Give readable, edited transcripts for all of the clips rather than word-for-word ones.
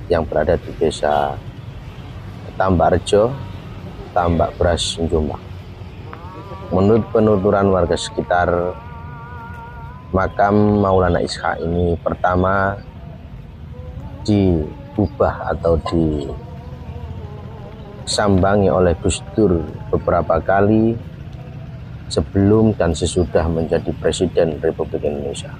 yang berada di desa Tambarjo, Tambak Beras, Jombang. Menurut penuturan warga sekitar, makam Maulana Ishak ini pertama diubah atau disambangi oleh Gus Dur beberapa kali sebelum dan sesudah menjadi Presiden Republik Indonesia.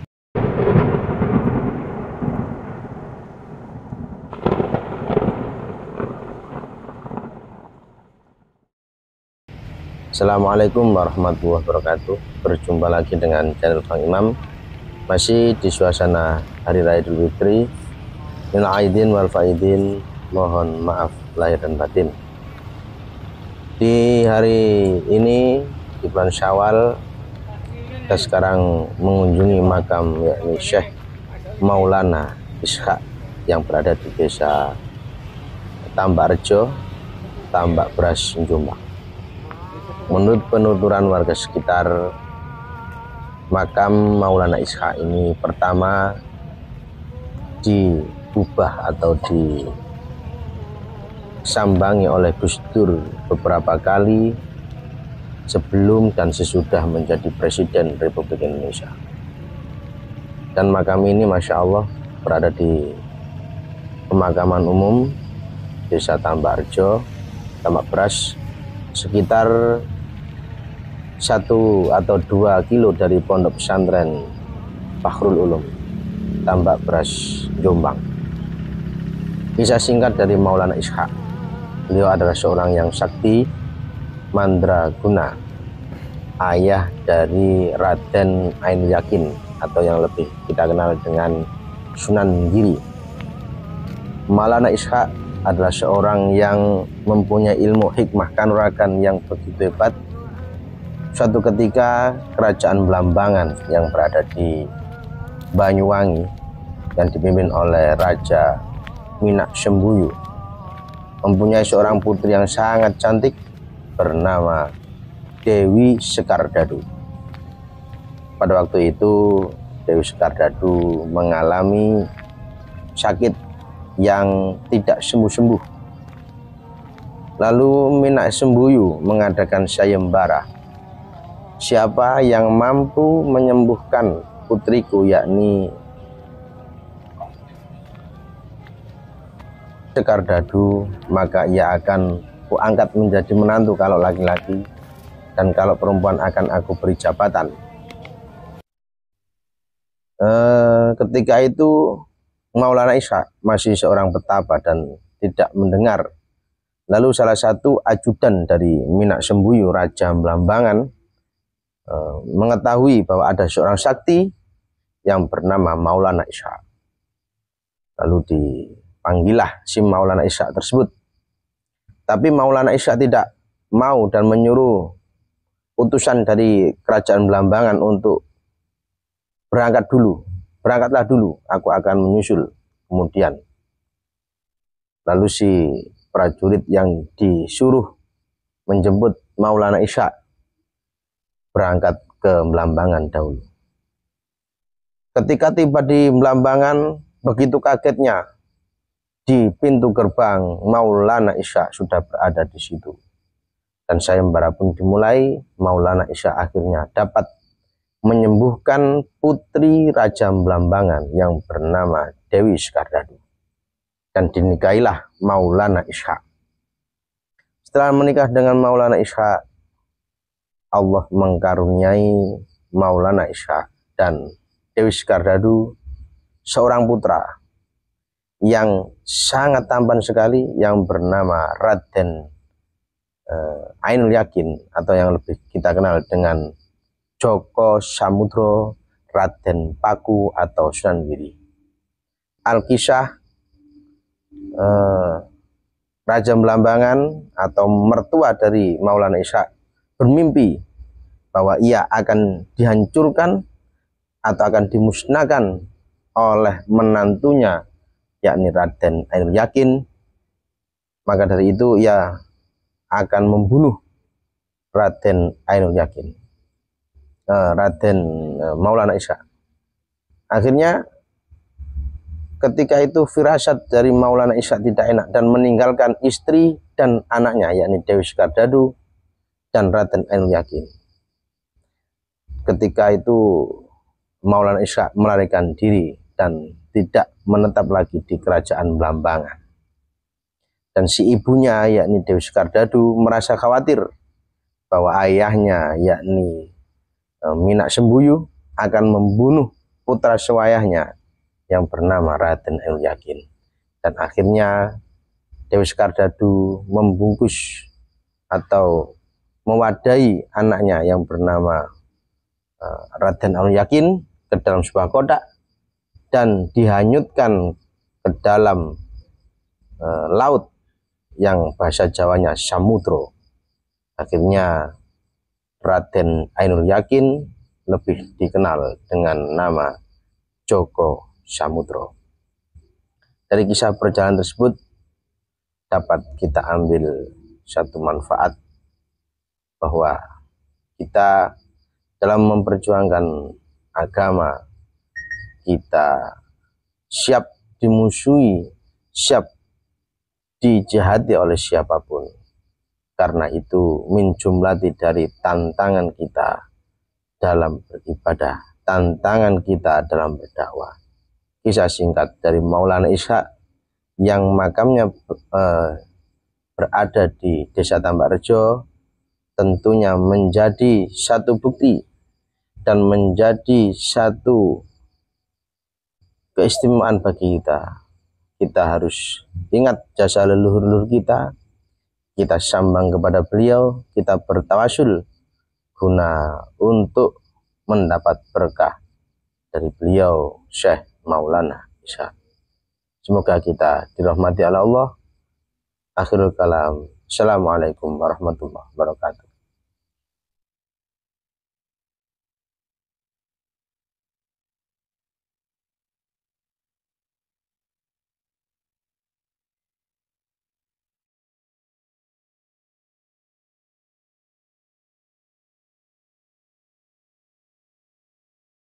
Assalamualaikum warahmatullahi wabarakatuh. Berjumpa lagi dengan channel Bang Imam, masih di suasana Hari Raya Idul Fitri. Minal aidin wal faidin, mohon maaf lahir dan batin. Di hari ini di bulan Syawal, kita sekarang mengunjungi makam yakni Syekh Maulana Ishak yang berada di desa Tambarjo, Tambak Beras, Jombang. Menurut penuturan warga sekitar, makam Maulana Ishak ini pertama diubah atau disambangi oleh Gus Dur beberapa kali sebelum dan sesudah menjadi Presiden Republik Indonesia. Dan makam ini Masya Allah berada di pemakaman umum desa Tambarjo, Tambak Beras, sekitar 1 atau 2 kilo dari pondok pesantren Fakhrul Ulum, Tambak Beras, Jombang. Kisah singkat dari Maulana Ishak. Beliau adalah seorang yang sakti, mandraguna, ayah dari Raden Ainul Yakin atau yang lebih kita kenal dengan Sunan Giri. Maulana Ishak adalah seorang yang mempunyai ilmu hikmah kanuragan yang begitu hebat. Suatu ketika kerajaan Blambangan yang berada di Banyuwangi yang dipimpin oleh Raja Minak Sembuyu mempunyai seorang putri yang sangat cantik bernama Dewi Sekardadu. Pada waktu itu Dewi Sekardadu mengalami sakit yang tidak sembuh-sembuh. Lalu Minak Sembuyu mengadakan sayembara. Siapa yang mampu menyembuhkan putriku, yakni Sekardadu, maka ia akan kuangkat menjadi menantu kalau laki-laki, dan kalau perempuan akan aku beri jabatan. Ketika itu Maulana Ishak masih seorang petapa dan tidak mendengar. Lalu salah satu ajudan dari Minak Sembuyu, Raja Blambangan, mengetahui bahwa ada seorang sakti yang bernama Maulana Ishak. Lalu dipanggillah si Maulana Ishak tersebut. Tapi Maulana Ishak tidak mau dan menyuruh utusan dari kerajaan Blambangan untuk berangkat dulu. Berangkatlah dulu, aku akan menyusul kemudian. Lalu si prajurit yang disuruh menjemput Maulana Ishak berangkat ke Blambangan dahulu. Ketika tiba di Blambangan, begitu kagetnya di pintu gerbang Maulana Ishak sudah berada di situ. Dan sayembara pun dimulai. Maulana Ishak akhirnya dapat menyembuhkan putri Raja Blambangan yang bernama Dewi Sekardadu. Dan dinikahilah Maulana Ishak. Setelah menikah dengan Maulana Ishak, Allah mengkaruniai Maulana Ishak dan Dewi Sekardadu seorang putra yang sangat tampan sekali yang bernama Raden Ainul Yakin atau yang lebih kita kenal dengan Joko Samudro, Raden Paku atau Sunan Giri. Alkisah Raja Blambangan atau mertua dari Maulana Ishak bermimpi bahwa ia akan dihancurkan atau akan dimusnahkan oleh menantunya yakni Raden Ainul Yakin. Maka dari itu ia akan membunuh Raden Ainul Yakin, Raden Maulana Ishak. Akhirnya ketika itu firasat dari Maulana Ishak tidak enak dan meninggalkan istri dan anaknya, yakni Dewi Skardadu dan Raden Ainul Yakin. Ketika itu Maulana Ishak melarikan diri dan tidak menetap lagi di kerajaan Blambangan. Dan si ibunya, yakni Dewi Skardadu, merasa khawatir bahwa ayahnya, yakni Minak Sembuyu, akan membunuh putra sewayahnya yang bernama Raden Ainul Yakin. Dan akhirnya Dewi Skardadu membungkus atau mewadahi anaknya yang bernama Raden Ainul Yakin ke dalam sebuah kotak dan dihanyutkan ke dalam laut yang bahasa Jawanya Samudro. Akhirnya Raden Ainul Yakin lebih dikenal dengan nama Joko Samudro. Dari kisah perjalanan tersebut dapat kita ambil satu manfaat bahwa kita dalam memperjuangkan agama, kita siap dimusuhi, siap dijihati oleh siapapun. Karena itu min jumlati dari tantangan kita dalam beribadah, tantangan kita dalam berdakwah. Kisah singkat dari Maulana Ishak yang makamnya berada di Desa Tambakrejo tentunya menjadi satu bukti dan menjadi satu keistimewaan bagi kita. Kita harus ingat jasa leluhur-leluhur kita, kita sambang kepada beliau, kita bertawasul guna untuk mendapat berkah dari beliau Syekh Maulana Ishak. Semoga kita dirahmati oleh Allah. Akhirul kalam. Assalamualaikum warahmatullahi wabarakatuh.